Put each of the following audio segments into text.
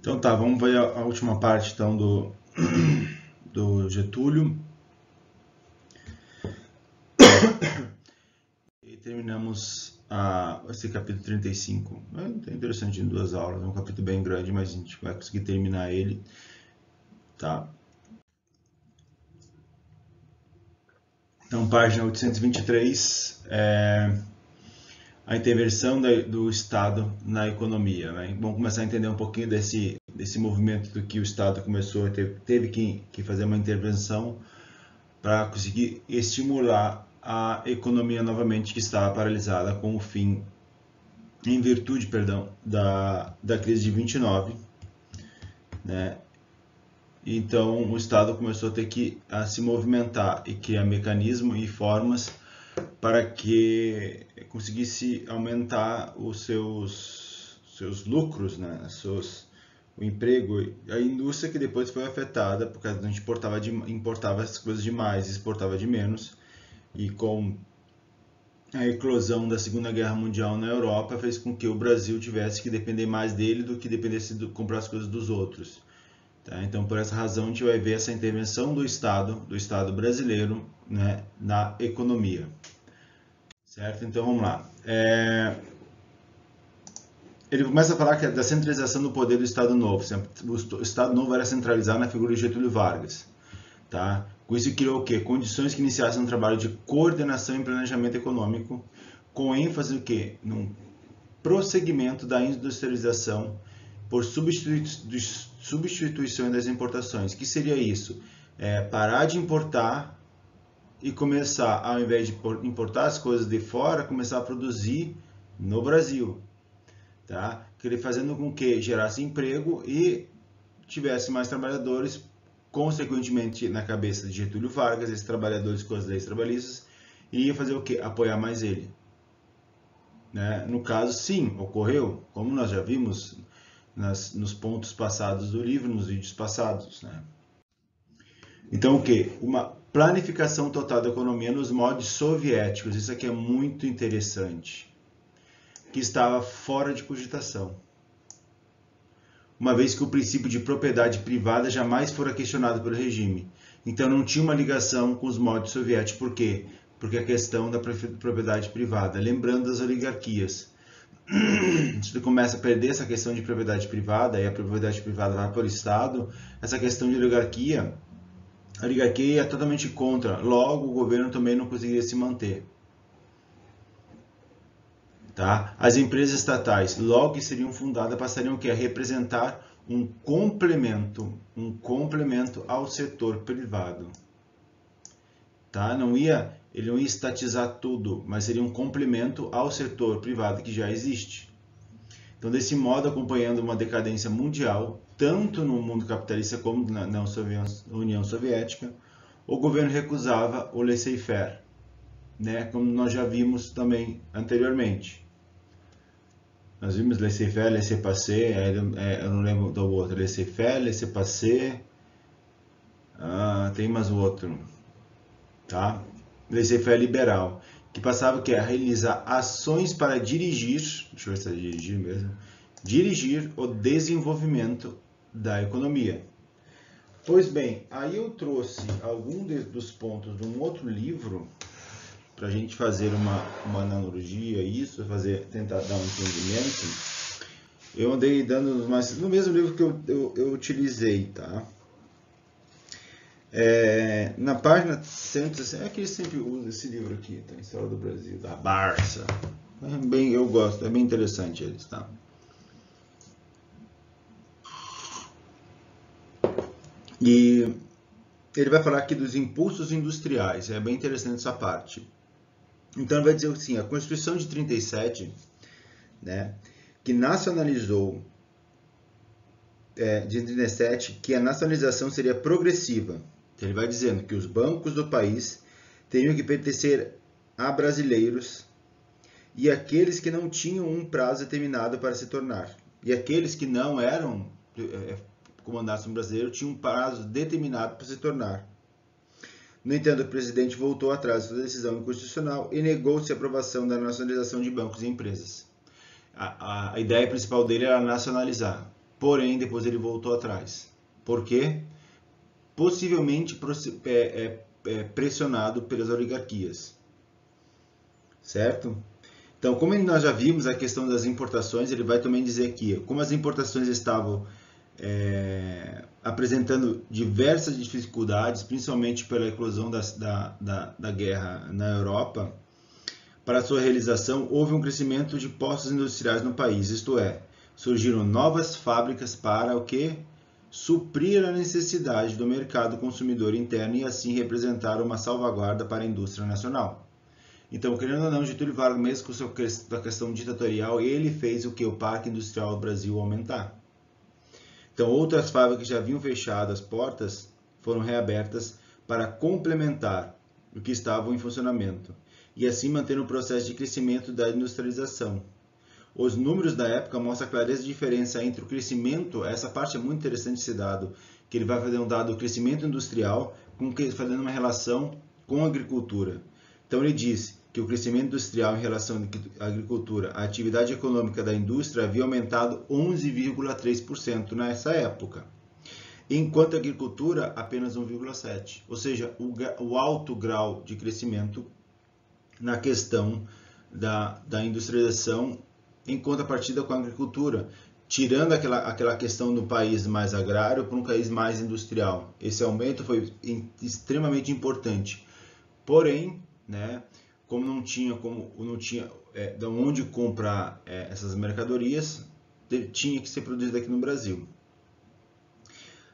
Então tá, vamos ver a última parte então do Getúlio e terminamos esse capítulo 35. É interessante em 2 aulas, é um capítulo bem grande, mas a gente vai conseguir terminar ele, tá? Então, página 823, a intervenção do Estado na economia. Né? Vamos começar a entender um pouquinho desse movimento do que o Estado começou a teve que fazer uma intervenção para conseguir estimular a economia novamente, que estava paralisada com o fim, em virtude, perdão, da crise de 29, né? Então o Estado começou a ter que se movimentar e criar mecanismos e formas para que conseguisse aumentar os seus lucros, né? O emprego, a indústria que depois foi afetada, porque a gente importava as coisas demais, exportava de menos, e com a eclosão da Segunda Guerra Mundial na Europa fez com que o Brasil tivesse que depender mais dele do que dependesse de comprar as coisas dos outros. Tá? Então, por essa razão, a gente vai ver essa intervenção do Estado brasileiro, né, na economia. Certo? Então, vamos lá. Ele começa a falar da centralização do poder do Estado Novo. O Estado Novo era centralizado na figura de Getúlio Vargas. Tá? Com isso criou o quê? Condições que iniciassem um trabalho de coordenação e planejamento econômico, com ênfase no quê? Num prosseguimento da industrialização por substituição das importações. O que seria isso? Parar de importar e começar, ao invés de importar as coisas de fora, começar a produzir no Brasil. Tá? Fazendo com que gerasse emprego e tivesse mais trabalhadores, consequentemente, na cabeça de Getúlio Vargas, esses trabalhadores com as leis trabalhistas, ia fazer o quê? Apoiar mais ele. Né? No caso, sim, ocorreu, como nós já vimos nos pontos passados do livro, nos vídeos passados. Né? Então, o quê? Uma planificação total da economia nos moldes soviéticos, isso aqui é muito interessante, que estava fora de cogitação. Uma vez que o princípio de propriedade privada jamais fora questionado pelo regime. Então não tinha uma ligação com os moldes soviéticos. Por quê? Porque a questão da propriedade privada, lembrando das oligarquias. Se tu começa a perder essa questão de propriedade privada e a propriedade privada vai para o Estado, essa questão de oligarquia, a oligarquia é totalmente contra. Logo, o governo também não conseguiria se manter. Tá? As empresas estatais, logo que seriam fundadas, passariam a representar um complemento ao setor privado. Tá? Ele não ia estatizar tudo, mas seria um complemento ao setor privado que já existe. Então, desse modo, acompanhando uma decadência mundial, tanto no mundo capitalista como na União Soviética, o governo recusava o laissez-faire, né? Como nós já vimos também anteriormente. Nós vimos laissez-faire, laissez-passer, eu não lembro do outro, laissez-faire, laissez-passer, tem mais o outro, tá? Laissez-faire liberal, que passava a realizar ações para dirigir, deixa eu ver se é dirigir mesmo, dirigir o desenvolvimento da economia. Pois bem, aí eu trouxe algum dos pontos de um outro livro para a gente fazer uma analogia, tentar dar um entendimento. Eu andei dando mais no mesmo livro que eu utilizei, tá? Na página 160, que eles sempre usam esse livro aqui, tá? História do Brasil, da Barça. Eu gosto, é bem interessante eles, tá? E ele vai falar aqui dos impulsos industriais, é bem interessante essa parte. Então ele vai dizer assim, a Constituição de 37, né, que nacionalizou, de 37, que a nacionalização seria progressiva. Então ele vai dizendo que os bancos do país teriam que pertencer a brasileiros e aqueles que não tinham um prazo determinado para se tornar. E aqueles que não eram comandados por um brasileiro tinham um prazo determinado para se tornar. No entanto, o presidente voltou atrás da decisão inconstitucional e negou-se a aprovação da nacionalização de bancos e empresas. A ideia principal dele era nacionalizar. porém depois ele voltou atrás. Por quê? Possivelmente pressionado pelas oligarquias, certo? Então, como nós já vimos a questão das importações, ele vai também dizer aqui, como as importações estavam apresentando diversas dificuldades, principalmente pela eclosão da guerra na Europa, para sua realização houve um crescimento de postos industriais no país, isto é, surgiram novas fábricas para o quê? Suprir a necessidade do mercado consumidor interno e assim representar uma salvaguarda para a indústria nacional. Então, querendo ou não, Getúlio Vargas, mesmo com sua questão ditatorial, ele fez o que? O Parque Industrial do Brasil aumentar. Então, outras fábricas que já haviam fechado as portas foram reabertas para complementar o que estavam em funcionamento e assim manter o processo de crescimento da industrialização. Os números da época mostram a clareza de diferença entre o crescimento, essa parte é muito interessante esse dado, que ele vai fazer um dado do crescimento industrial, fazendo uma relação com a agricultura. Então ele diz que o crescimento industrial em relação à agricultura, a atividade econômica da indústria havia aumentado 11,3% nessa época, enquanto a agricultura apenas 1,7%. Ou seja, o alto grau de crescimento na questão da industrialização em contrapartida com a agricultura, tirando aquela questão do país mais agrário para um país mais industrial. Esse aumento foi extremamente importante. Porém, né, como não tinha de onde comprar essas mercadorias, tinha que ser produzido aqui no Brasil.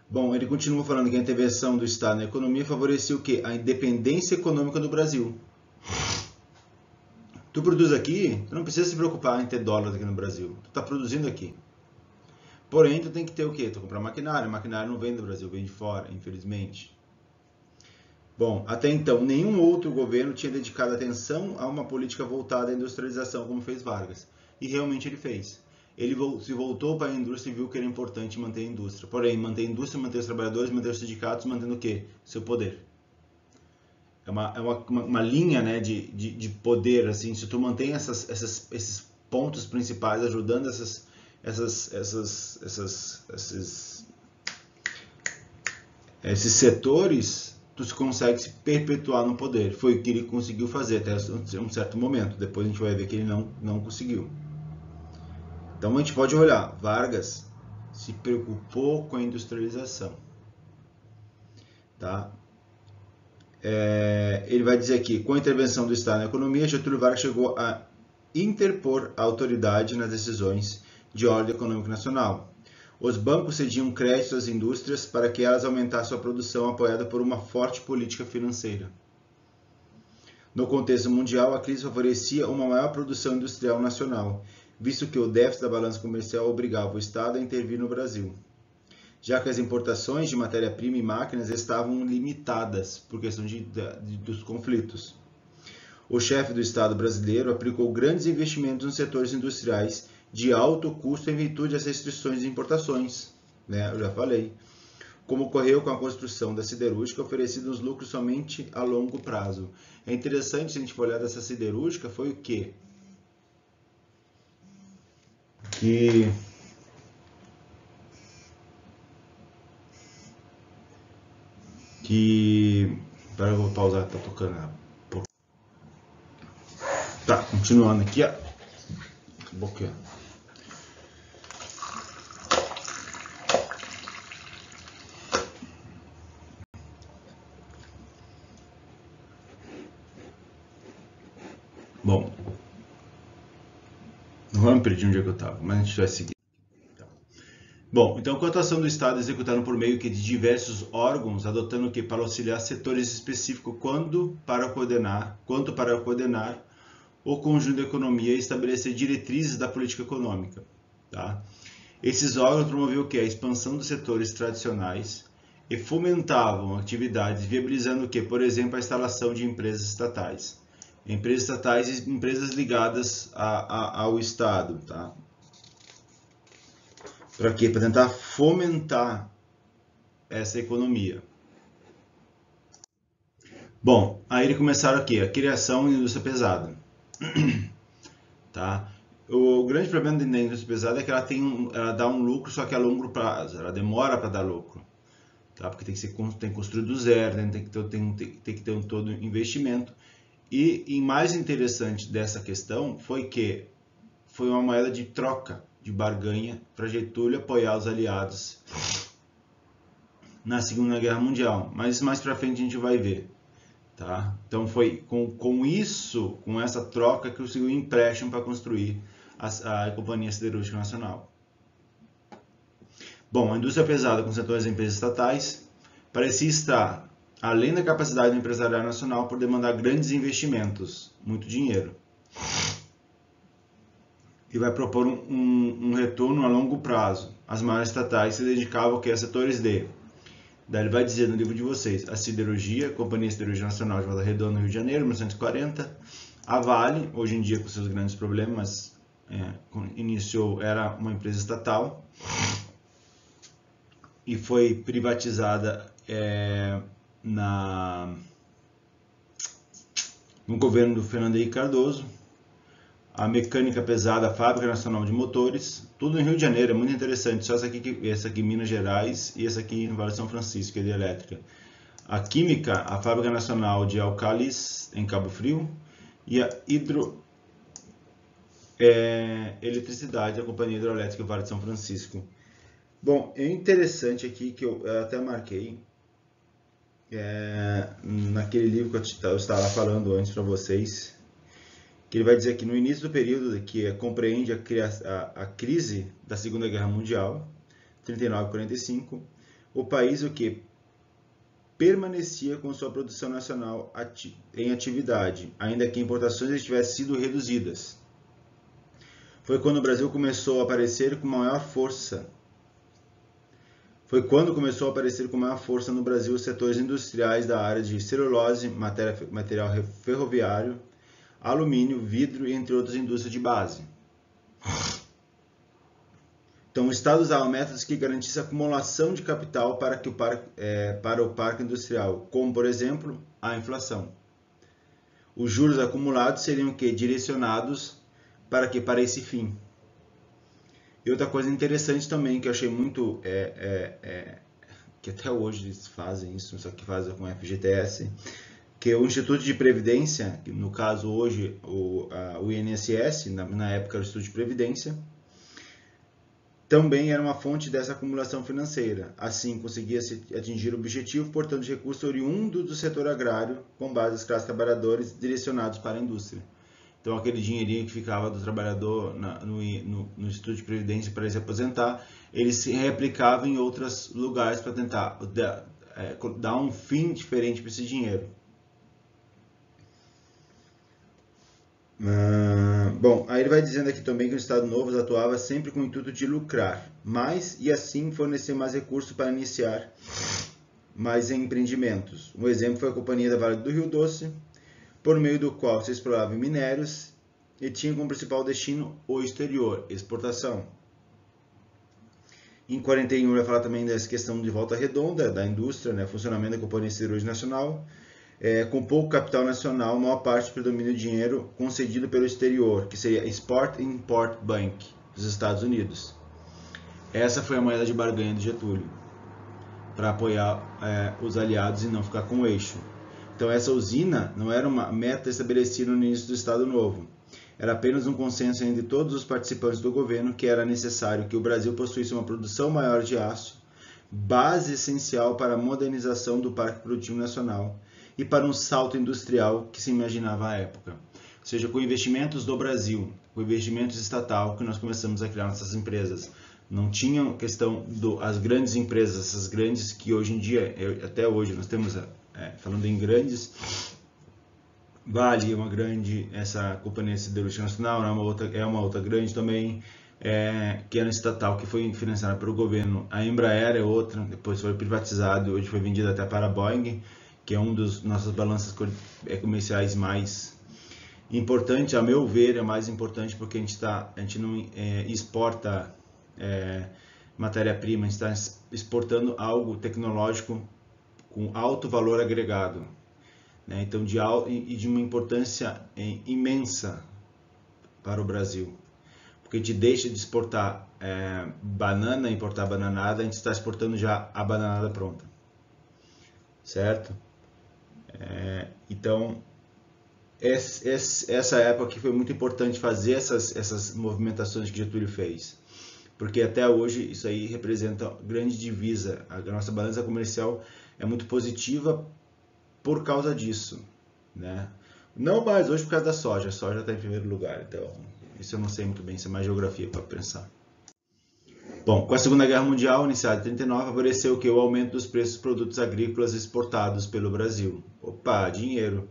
Bom, ele continua falando que a intervenção do Estado na economia favorecia o quê? A independência econômica do Brasil. Tu produz aqui, tu não precisa se preocupar em ter dólares aqui no Brasil. Tu está produzindo aqui. Porém, tu tem que ter o quê? Tu comprar maquinário. Maquinário não vem do Brasil, vem de fora, infelizmente. Bom, até então, nenhum outro governo tinha dedicado atenção a uma política voltada à industrialização como fez Vargas. E realmente ele fez. Ele se voltou para a indústria e viu que era importante manter a indústria. Porém, manter a indústria, manter os trabalhadores, manter os sindicatos, mantendo o quê? Seu poder. É uma linha, né, de poder, assim, se tu mantém esses pontos principais ajudando esses setores, tu consegue se perpetuar no poder. Foi o que ele conseguiu fazer até um certo momento. Depois a gente vai ver que ele não conseguiu. Então a gente pode olhar, Vargas se preocupou com a industrialização, tá? Ele vai dizer aqui, com a intervenção do Estado na economia, Getúlio Vargas chegou a interpor a autoridade nas decisões de ordem econômica nacional. Os bancos cediam créditos às indústrias para que elas aumentassem sua produção, apoiada por uma forte política financeira. No contexto mundial, a crise favorecia uma maior produção industrial nacional, visto que o déficit da balança comercial obrigava o Estado a intervir no Brasil, já que as importações de matéria-prima e máquinas estavam limitadas por questão dos conflitos. O chefe do Estado brasileiro aplicou grandes investimentos nos setores industriais de alto custo em virtude das restrições de importações, né? Eu já falei. Como ocorreu com a construção da siderúrgica, oferecendo os lucros somente a longo prazo. É interessante, se a gente for olhar dessa siderúrgica, foi o quê? Para eu vou pausar, tá tocando. Tá, continuando aqui, ó. Aqui, ó. Bom, não vamos perder onde é que eu estava, mas a gente vai seguir. Bom, então, quanto à ação do Estado executando por meio de diversos órgãos, adotando o que para auxiliar setores específicos, quanto para coordenar o conjunto da economia e estabelecer diretrizes da política econômica. Tá? Esses órgãos promoviam o que? A expansão dos setores tradicionais e fomentavam atividades, viabilizando o que? Por exemplo, a instalação de empresas estatais. Empresas estatais e empresas ligadas ao Estado. Tá? Para quê? Para tentar fomentar essa economia. Bom, aí eles começaram aqui, a criação da indústria pesada. Tá? O grande problema da indústria pesada é que ela dá um lucro, só que a longo prazo, ela demora para dar lucro. Tá? Porque tem que construir do zero, né? tem que ter todo investimento. E mais interessante dessa questão foi que foi uma moeda de troca, de barganha, para Getúlio apoiar os aliados na Segunda Guerra Mundial. Mas mais para frente a gente vai ver. Tá? Então foi com essa troca, que conseguiu um empréstimo para construir a Companhia Siderúrgica Nacional. Bom, a indústria pesada com setores de empresas estatais parecia estar além da capacidade do empresariado nacional por demandar grandes investimentos, muito dinheiro. E vai propor um retorno a longo prazo. As maiores estatais se dedicavam a setores de... Daí ele vai dizer no livro de vocês, a siderurgia, Companhia Siderúrgica Nacional de Volta Redonda, no Rio de Janeiro, 1940. A Vale, hoje em dia com seus grandes problemas, era uma empresa estatal e foi privatizada no governo do Fernando Henrique Cardoso. A mecânica pesada, a Fábrica Nacional de Motores, tudo em Rio de Janeiro, é muito interessante. Só essa aqui em Minas Gerais e essa aqui em Vale de São Francisco, que é de elétrica. A Química, a Fábrica Nacional de Álcalis, em Cabo Frio. E a Eletricidade, a Companhia Hidrelétrica Vale de São Francisco. Bom, é interessante aqui que eu até marquei, naquele livro que eu estava falando antes para vocês, que ele vai dizer que no início do período que compreende a crise da Segunda Guerra Mundial, 39 e 45, o país permanecia com sua produção nacional em atividade, ainda que importações tivessem sido reduzidas. Foi quando o Brasil começou a aparecer com maior força. No Brasil os setores industriais da área de celulose, material ferroviário, alumínio, vidro e entre outras indústrias de base. Então o Estado usava métodos que garantissem acumulação de capital para o parque industrial, como por exemplo a inflação. Os juros acumulados seriam direcionados para esse fim. E outra coisa interessante também que eu achei muito, que até hoje eles fazem isso, só que fazem com FGTS, que o Instituto de Previdência, que no caso hoje o INSS, na época era o Instituto de Previdência, também era uma fonte dessa acumulação financeira. Assim, conseguia-se atingir o objetivo, portanto, de recursos oriundos do setor agrário, com base nas classes trabalhadores direcionados para a indústria. Então, aquele dinheirinho que ficava do trabalhador no Instituto de Previdência para ele se aposentar, ele se replicava em outros lugares para tentar dar um fim diferente para esse dinheiro. Bom, aí ele vai dizendo aqui também que o Estado Novo atuava sempre com o intuito de lucrar mais e assim fornecer mais recursos para iniciar mais empreendimentos. Um exemplo foi a Companhia da Vale do Rio Doce, por meio do qual se explorava minérios e tinha como principal destino o exterior, exportação. Em 41 vai falar também dessa questão de Volta Redonda, da indústria, né, funcionamento da Companhia Siderúrgica Nacional. Com pouco capital nacional, maior parte predomina o dinheiro concedido pelo exterior, que seria Export-Import Bank, dos Estados Unidos. Essa foi a moeda de barganha de Getúlio, para apoiar os aliados e não ficar com o eixo. Então essa usina não era uma meta estabelecida no início do Estado Novo, era apenas um consenso entre todos os participantes do governo que era necessário que o Brasil possuísse uma produção maior de aço, base essencial para a modernização do parque produtivo nacional, e para um salto industrial que se imaginava à época. Ou seja, com investimentos do Brasil, com investimentos estatal, que nós começamos a criar nossas empresas. Não tinha questão as grandes empresas, essas grandes que hoje em dia, até hoje nós temos, falando em grandes, Vale é uma grande, essa Companhia Siderúrgica Nacional é uma outra grande também, que era estatal, que foi financiada pelo governo. A Embraer é outra, depois foi privatizada e hoje foi vendida até para a Boeing, que é um dos nossas balanças comerciais mais importante, a meu ver, é mais importante porque a gente não exporta matéria-prima, a gente está exportando algo tecnológico com alto valor agregado, né? Então de uma importância imensa para o Brasil. porque a gente deixa de exportar banana, importar bananada, a gente está exportando já a bananada pronta, certo? Então, essa época aqui foi muito importante fazer essas movimentações que Getúlio fez, porque até hoje isso aí representa grande divisa. A nossa balança comercial é muito positiva por causa disso, né? Não mais hoje por causa da soja, a soja está em primeiro lugar, então isso eu não sei muito bem, isso é mais geografia para pensar. Bom, com a Segunda Guerra Mundial, iniciada em 39, apareceu o que? O aumento dos preços dos produtos agrícolas exportados pelo Brasil. Opa, dinheiro!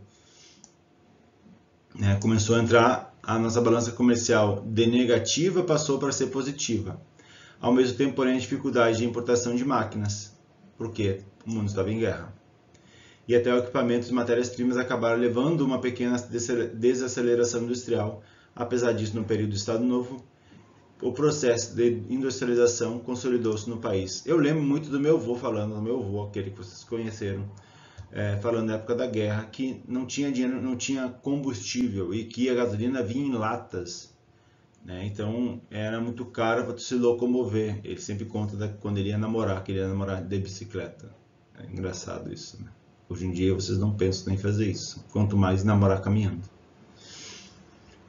Começou a entrar, a nossa balança comercial de negativa passou para ser positiva. Ao mesmo tempo, porém, a dificuldade de importação de máquinas, porque o mundo estava em guerra. E até o equipamento e matérias-primas acabaram levando uma pequena desaceleração industrial. Apesar disso, no período do Estado Novo, o processo de industrialização consolidou-se no país. Eu lembro muito do meu avô falando, aquele que vocês conheceram, falando na época da guerra, que não tinha dinheiro, não tinha combustível e que a gasolina vinha em latas, né? Então era muito caro para se locomover. Ele sempre conta quando ele ia namorar, que ele ia namorar de bicicleta. É engraçado isso, né? Hoje em dia vocês não pensam em fazer isso, quanto mais namorar caminhando.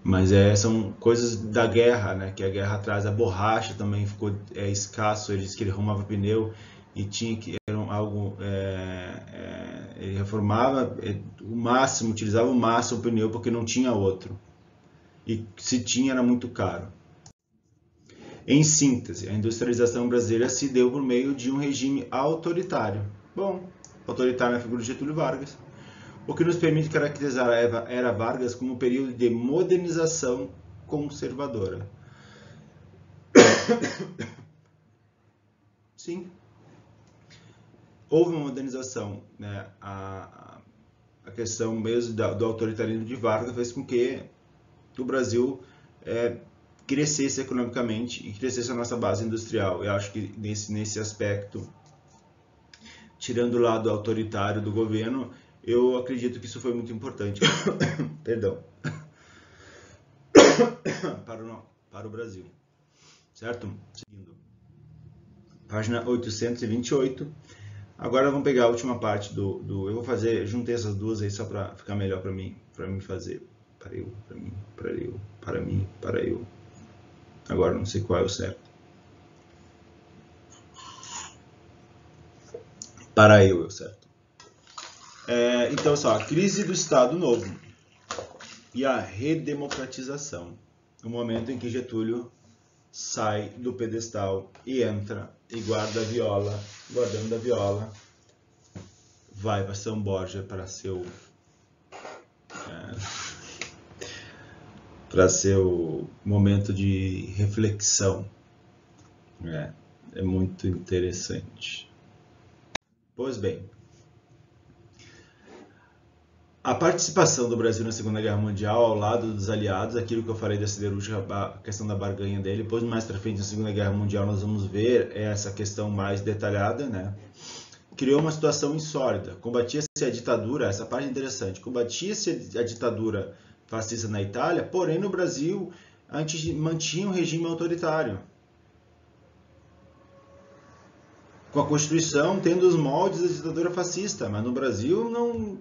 Mas são coisas da guerra, né? Que a guerra traz. A borracha também ficou escasso. Ele disse que ele arrumava pneu e tinha que era algo. Ele reformava o máximo, utilizava o máximo o pneu porque não tinha outro. E se tinha era muito caro. Em síntese, a industrialização brasileira se deu por meio de um regime autoritário. Bom, autoritário na figura de Getúlio Vargas, o que nos permite caracterizar a era Vargas como um período de modernização conservadora. Sim, houve uma modernização, né? A questão mesmo do autoritarismo de Vargas fez com que o Brasil crescesse economicamente e crescesse a nossa base industrial. Eu acho que nesse aspecto, tirando o lado autoritário do governo, eu acredito que isso foi muito importante. Perdão. para o Brasil. Certo? Seguindo. Página 828. Agora vamos pegar a última parte eu vou fazer, juntei essas duas aí só para ficar melhor para mim fazer. Para eu. Agora não sei qual é o certo. Para eu é o certo. Então, só, a crise do Estado Novo e a redemocratização. O momento em que Getúlio sai do pedestal e entra e guarda a viola, guardando a viola, vai para São Borja para seu momento de reflexão. É muito interessante. Pois bem, a participação do Brasil na Segunda Guerra Mundial ao lado dos aliados, aquilo que eu falei da siderúrgica, a questão da barganha dele, depois mais para frente na Segunda Guerra Mundial nós vamos ver essa questão mais detalhada, né? Criou uma situação insólita, combatia-se a ditadura, essa parte é interessante, combatia-se a ditadura fascista na Itália, porém no Brasil a gente mantinha um regime autoritário. Com a Constituição tendo os moldes da ditadura fascista, mas no Brasil não...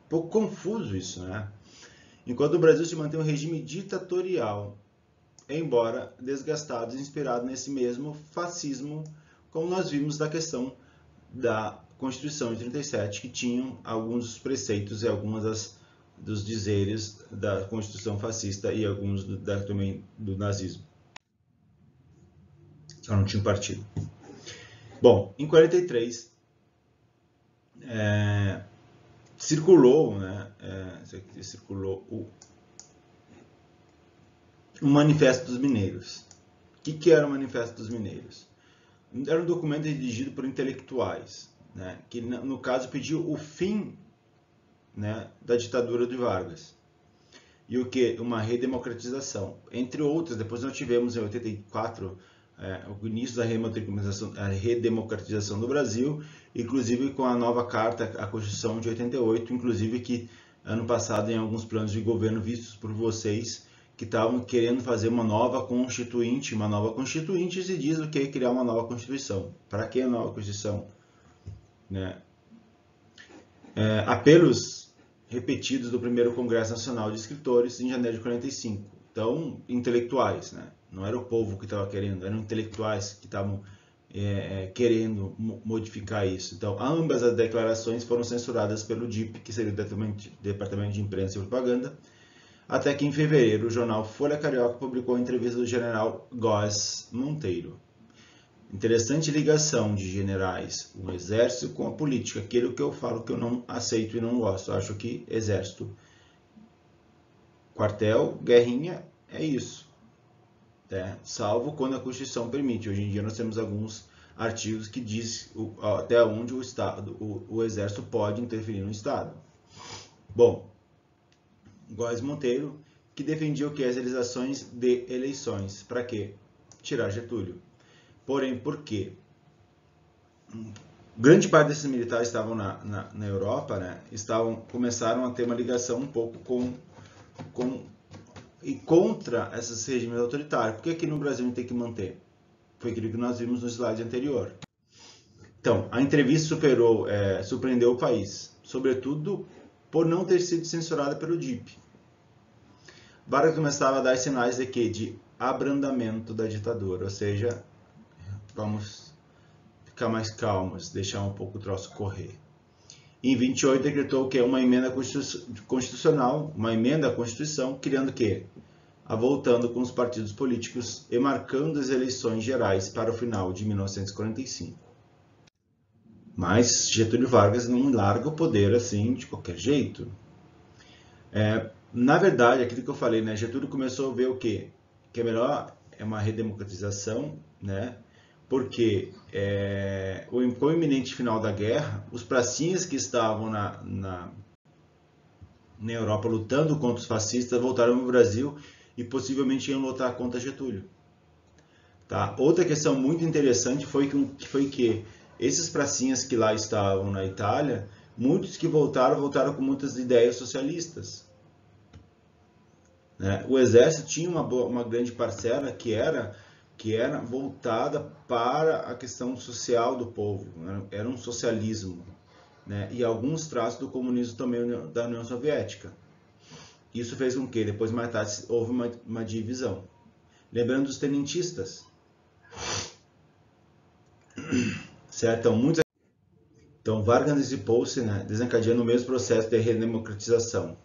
pouco confuso isso, né? Enquanto o Brasil se mantém um regime ditatorial, embora desgastado e inspirado nesse mesmo fascismo, como nós vimos da questão da Constituição de 37, que tinham alguns dos preceitos e alguns dos dizeres da Constituição fascista e alguns também do nazismo. Só não tinha partido. Bom, em 43, circulou o Manifesto dos Mineiros. O que era o Manifesto dos Mineiros? Era um documento redigido por intelectuais, né, que no caso pediu o fim, né, da ditadura de Vargas. E o que? Uma redemocratização. Entre outras, depois nós tivemos em 84 o início da redemocratização do Brasil, inclusive com a nova carta, a Constituição de 88, inclusive que ano passado em alguns planos de governo vistos por vocês, que estavam querendo fazer uma nova constituinte se diz o que? Criar uma nova constituição. Para que a nova constituição? Né? Apelos repetidos do primeiro Congresso Nacional de Escritores em janeiro de 45. Então, intelectuais, né? Não era o povo que estava querendo, eram intelectuais que estavam querendo modificar isso. Então, ambas as declarações foram censuradas pelo DIP, que seria o Departamento de Imprensa e Propaganda, até que em fevereiro o jornal Folha Carioca publicou a entrevista do general Góes Monteiro. Interessante ligação de generais, o exército com a política, aquilo que eu falo que eu não aceito e não gosto. Acho que exército, quartel, guerrinha, é isso. Salvo quando a Constituição permite. Hoje em dia nós temos alguns artigos que diz até onde o exército pode interferir no Estado. Bom, Góes Monteiro, que defendia o que? As realizações de eleições. Para quê? Tirar Getúlio. Porém, por quê? Grande parte desses militares estavam na Europa, né? Começaram a ter uma ligação um pouco e contra esses regimes autoritários. Por que aqui no Brasil a gente tem que manter? Foi aquilo que nós vimos no slide anterior. Então, a entrevista surpreendeu o país, sobretudo por não ter sido censurada pelo DIP. Vargas começava a dar sinais de quê? De abrandamento da ditadura, ou seja, vamos ficar mais calmos, deixar um pouco o troço correr. Em 28 decretou que é uma emenda constitucional, uma emenda à Constituição, criando o quê? Voltando com os partidos políticos e marcando as eleições gerais para o final de 1945. Mas Getúlio Vargas não larga o poder assim de qualquer jeito. Na verdade, aquilo que eu falei, né? Getúlio começou a ver o quê? Que é melhor uma redemocratização, né? Porque com o iminente final da guerra, os pracinhas que estavam na Europa lutando contra os fascistas voltaram para o Brasil e possivelmente iam lutar contra Getúlio. Tá? Outra questão muito interessante foi que esses pracinhas que lá estavam na Itália, muitos que voltaram com muitas ideias socialistas. Né? O exército tinha uma grande parcela que era voltada para a questão social do povo, né? Era um socialismo, né? E alguns traços do comunismo também da União Soviética. Isso fez com que depois mais tarde houve uma divisão. Lembrando dos tenentistas, certo? Então Vargas antecipou-se, né? Desencadeando o mesmo processo de redemocratização.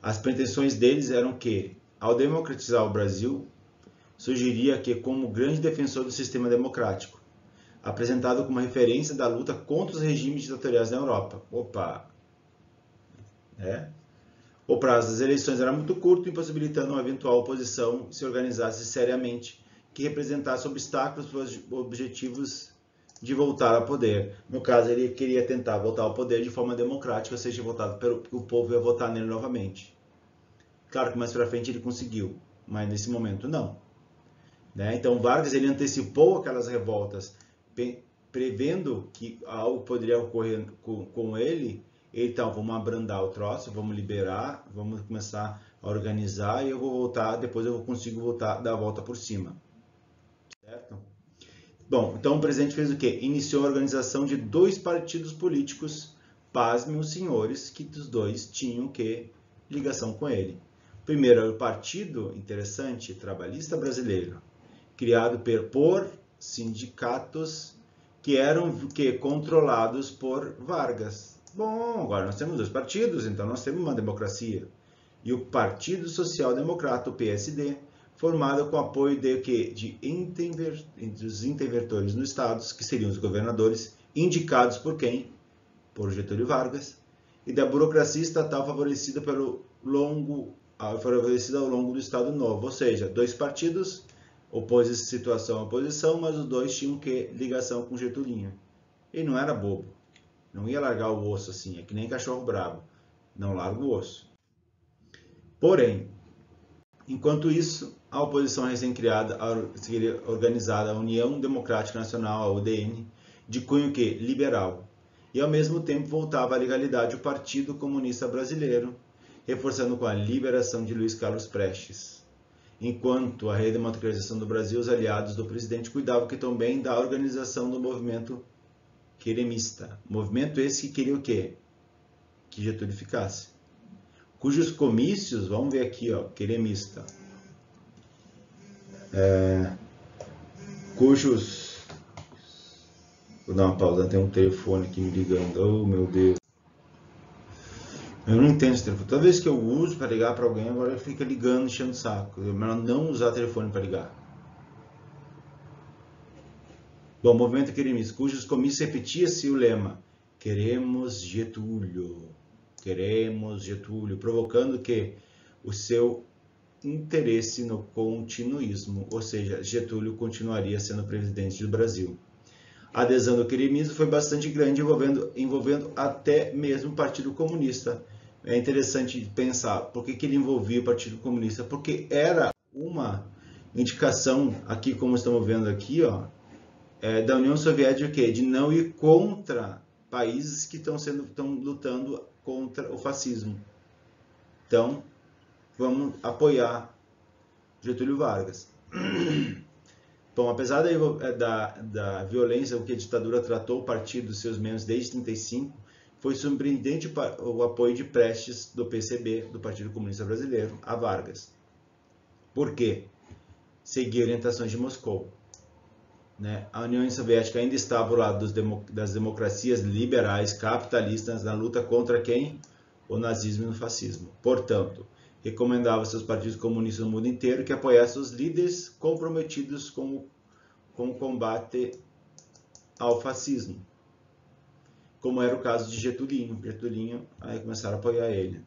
As pretensões deles eram que, ao democratizar o Brasil, surgiria que como grande defensor do sistema democrático, apresentado como referência da luta contra os regimes ditatoriais na Europa. Opa! O prazo das eleições era muito curto, impossibilitando uma eventual oposição se organizasse seriamente, que representasse obstáculos para os objetivos de voltar ao poder. No caso, ele queria tentar voltar ao poder de forma democrática, ou seja, o povo ia votar nele novamente. Claro que mais para frente ele conseguiu, mas nesse momento não. Então Vargas ele antecipou aquelas revoltas, prevendo que algo poderia ocorrer com ele. Então vamos abrandar o troço, vamos liberar, vamos começar a organizar e eu vou voltar, depois eu consigo dar a volta por cima. Certo? Bom, então o presidente fez o quê? Iniciou a organização de 2 partidos políticos, pasmem os senhores, que os 2 tinham ligação com ele. Primeiro era o Partido, interessante, Trabalhista Brasileiro, criado por sindicatos que eram controlados por Vargas. Bom, agora nós temos 2 partidos, então nós temos uma democracia. E o Partido Social Democrata, o PSD, formado com apoio dos interventores nos estados, que seriam os governadores, indicados por quem? Por Getúlio Vargas, e da burocracia estatal favorecida ao longo do Estado Novo, ou seja, 2 partidos, situação à oposição, mas os 2 tinham ligação com Getulinho. Ele não era bobo, não ia largar o osso assim, é que nem cachorro bravo, não larga o osso. Porém, enquanto isso, a oposição recém-criada seria organizada a União Democrática Nacional, a UDN, de cunho liberal, e ao mesmo tempo voltava à legalidade o Partido Comunista Brasileiro, reforçando com a liberação de Luiz Carlos Prestes. Enquanto a redemocratização do Brasil, os aliados do presidente cuidavam que também da organização do movimento queremista. Movimento esse que queria o quê? Que Getúlio ficasse. Cujos comícios, vamos ver aqui, ó, queremista. Cujos... Vou dar uma pausa, tem um telefone aqui me ligando. Oh, meu Deus. Eu não entendo esse telefone. Toda vez que eu uso para ligar para alguém, agora ele fica ligando, enchendo o saco. É melhor não usar telefone para ligar. Bom, movimento queremista, cujos comícios repetia-se o lema: queremos Getúlio, provocando que o seu interesse no continuismo, ou seja, Getúlio continuaria sendo presidente do Brasil. A adesão do queremismo foi bastante grande, envolvendo até mesmo o Partido Comunista. É interessante pensar por que ele envolvia o Partido Comunista, porque era uma indicação, aqui como estamos vendo aqui, ó, da União Soviética de não ir contra países que estão lutando contra o fascismo. Então, vamos apoiar Getúlio Vargas. Bom, apesar da violência com que a ditadura tratou o partido e seus membros desde 1935, foi surpreendente o apoio de Prestes do PCB, do Partido Comunista Brasileiro, a Vargas. Por quê? Seguia orientações de Moscou. Né? A União Soviética ainda estava ao lado das democracias liberais capitalistas na luta contra quem? O nazismo e o fascismo. Portanto, recomendava seus partidos comunistas no mundo inteiro que apoiassem os líderes comprometidos com o combate ao fascismo, como era o caso de Getulinho. Getulinho, aí começaram a apoiar ele.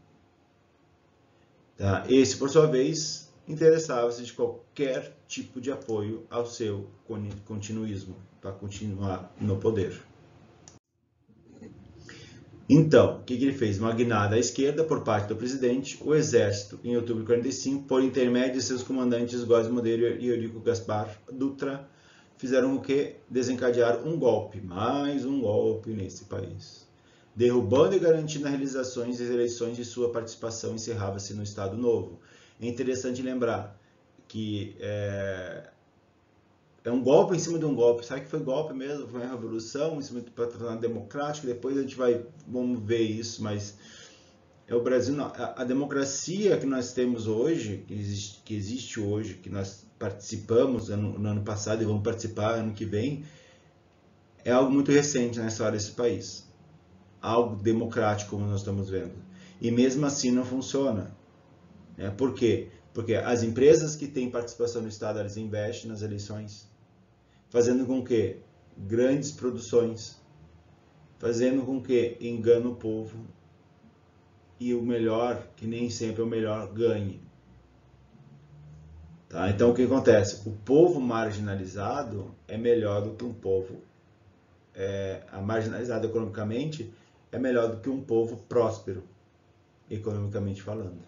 Tá? Esse, por sua vez, interessava-se de qualquer tipo de apoio ao seu continuismo, para continuar no poder. Então, o que ele fez? Uma guinada à esquerda por parte do presidente, o exército, em outubro de 1945, por intermédio de seus comandantes Góes Modeiro e Eurico Gaspar Dutra, fizeram o que? Desencadear um golpe, mais um golpe nesse país. Derrubando e garantindo a realização das eleições, e sua participação encerrava-se no Estado Novo. É interessante lembrar que é um golpe em cima de um golpe. Sabe que foi golpe mesmo? Foi uma revolução em cima do patronato democrático. Depois a gente vamos ver isso, mas o Brasil, a democracia que nós temos hoje, que existe hoje, que nós participamos no ano passado e vamos participar ano que vem, é algo muito recente na história desse país. Algo democrático, como nós estamos vendo. E mesmo assim não funciona. Por quê? Porque as empresas que têm participação no Estado, elas investem nas eleições, fazendo com que grandes produções, fazendo com que engane o povo e o melhor, que nem sempre é o melhor, ganhe. Tá? Então o que acontece? O povo marginalizado é melhor do que um povo marginalizado economicamente, é melhor do que um povo próspero, economicamente falando.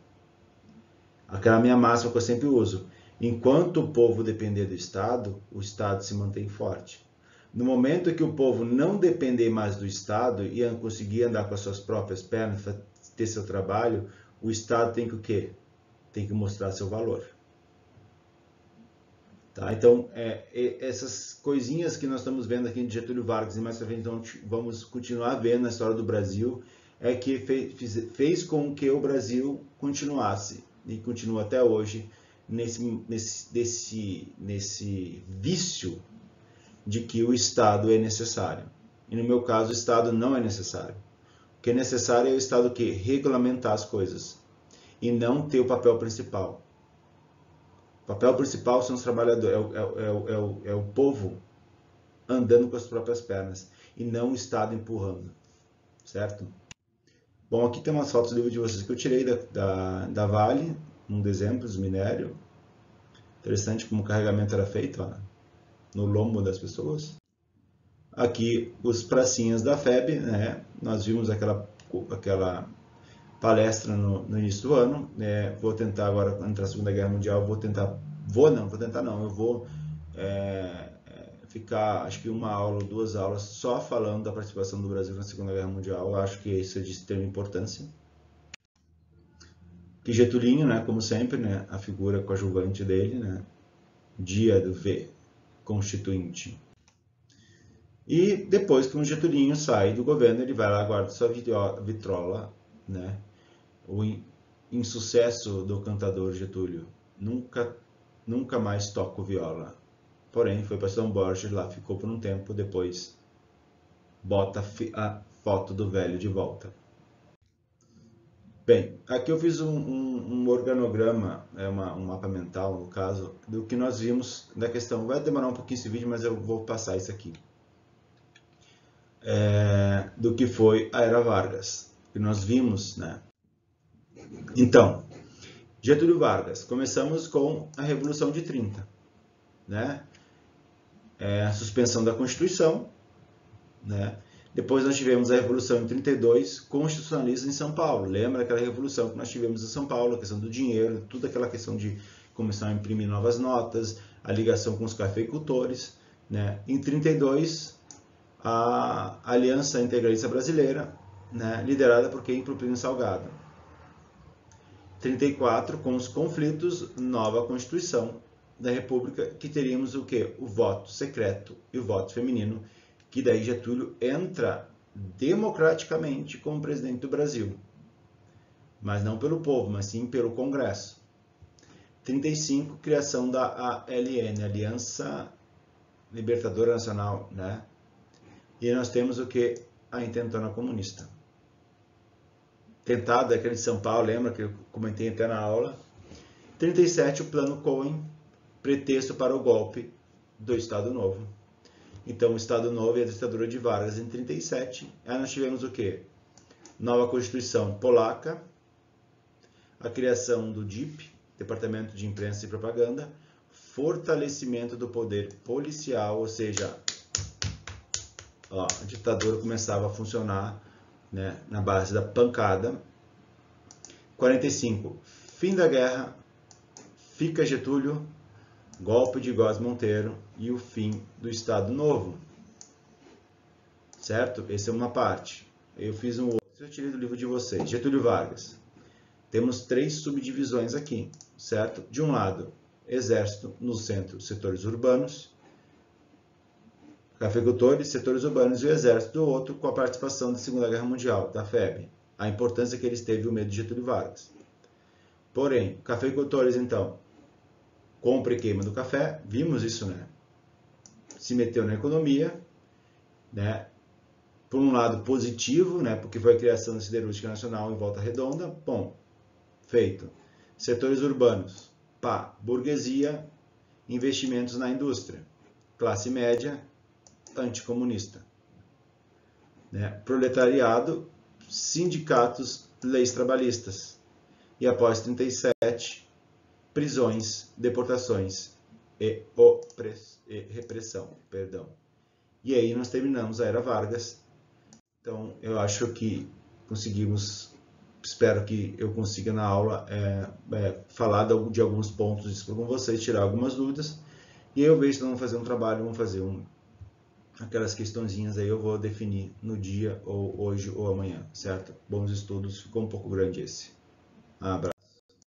Aquela minha máxima que eu sempre uso: enquanto o povo depender do Estado, o Estado se mantém forte. No momento que o povo não depender mais do Estado e conseguir andar com as suas próprias pernas, ter seu trabalho, o Estado tem que o quê? Tem que mostrar seu valor. Tá? Então, essas coisinhas que nós estamos vendo aqui de Getúlio Vargas e mais pra frente, então, vamos continuar vendo na história do Brasil, é que fez com que o Brasil continuasse, e continua até hoje, nesse vício de que o Estado é necessário. E no meu caso, o Estado não é necessário. O que é necessário é o Estado que regulamentar as coisas e não ter o papel principal. O papel principal são os trabalhadores, é o povo andando com as próprias pernas e não o Estado empurrando, certo? Bom, aqui tem umas fotos do livro de vocês que eu tirei da Vale, um dos exemplos, minério. Interessante como o carregamento era feito, ó, no lombo das pessoas. Aqui os pracinhas da FEB, né? Nós vimos aquela palestra no início do ano. Vou tentar agora entrar na Segunda Guerra Mundial, eu vou ficar, acho que uma aula ou 2 aulas só falando da participação do Brasil na Segunda Guerra Mundial. Eu acho que isso é de extrema importância. O Aqui Getulinho, né, como sempre, né, a figura coadjuvante dele, né, dia do V, constituinte. E depois que o Getulinho sai do governo, ele vai lá, guarda sua vitrola, né, o insucesso do cantador Getúlio, nunca mais toco viola. Porém, foi para São Borges, lá ficou por um tempo, depois bota a foto do velho de volta. Bem, aqui eu fiz um organograma, um mapa mental, no caso, do que nós vimos da questão. Vai demorar um pouquinho esse vídeo, mas eu vou passar isso aqui. Do que foi a Era Vargas, que nós vimos, né? Então, Getúlio Vargas, começamos com a Revolução de 30, né? A suspensão da Constituição, né? Depois nós tivemos a Revolução em 32, constitucionalismo em São Paulo. Lembra aquela revolução que nós tivemos em São Paulo, a questão do dinheiro, toda aquela questão de começar a imprimir novas notas, a ligação com os cafeicultores, né? Em 32, a Aliança Integralista Brasileira, né? Liderada por quem? Por Plínio Salgado. 34, com os conflitos, nova Constituição da República, que teríamos o quê? O voto secreto e o voto feminino, que daí Getúlio entra democraticamente como presidente do Brasil. Mas não pelo povo, mas sim pelo Congresso. 35, criação da ALN, Aliança Libertadora Nacional, né? E nós temos o que? A Intentona Comunista. Tentado, aquele de São Paulo, lembra que eu comentei até na aula. 37, o Plano Cohen, pretexto para o golpe do Estado Novo. Então, o Estado Novo e a ditadura de Vargas em 37. Aí nós tivemos o quê? Nova Constituição Polaca, a criação do DIP, Departamento de Imprensa e Propaganda, fortalecimento do poder policial, ou seja, a ditadura começava a funcionar, né, na base da pancada. 45, fim da guerra, fica Getúlio, golpe de Góes Monteiro e o fim do Estado Novo. Certo? Essa é uma parte. Eu fiz um outro, eu tirei do livro de vocês. Getúlio Vargas. Temos 3 subdivisões aqui, certo? De um lado, exército no centro, setores urbanos, cafeicultores, setores urbanos e o exército do outro, com a participação da Segunda Guerra Mundial, da FEB. A importância que eles teve o medo de Getúlio Vargas. Porém, cafeicultores, então, compra e queima do café, vimos isso, né? Se meteu na economia, né? Por um lado positivo, né? Porque foi a criação da Siderúrgica Nacional em Volta Redonda, bom, feito. Setores urbanos, pá, burguesia, investimentos na indústria, classe média, anticomunista, né? Proletariado, sindicatos, leis trabalhistas. E após 37, prisões, deportações e repressão. E aí nós terminamos a Era Vargas. Então eu acho que conseguimos, espero que eu consiga na aula falar de alguns pontos disso com vocês, tirar algumas dúvidas. E aí eu vejo se vamos fazer um trabalho, vamos fazer aquelas questõezinhas aí, eu vou definir no dia, ou hoje ou amanhã, certo? Bons estudos, ficou um pouco grande esse. Abraço.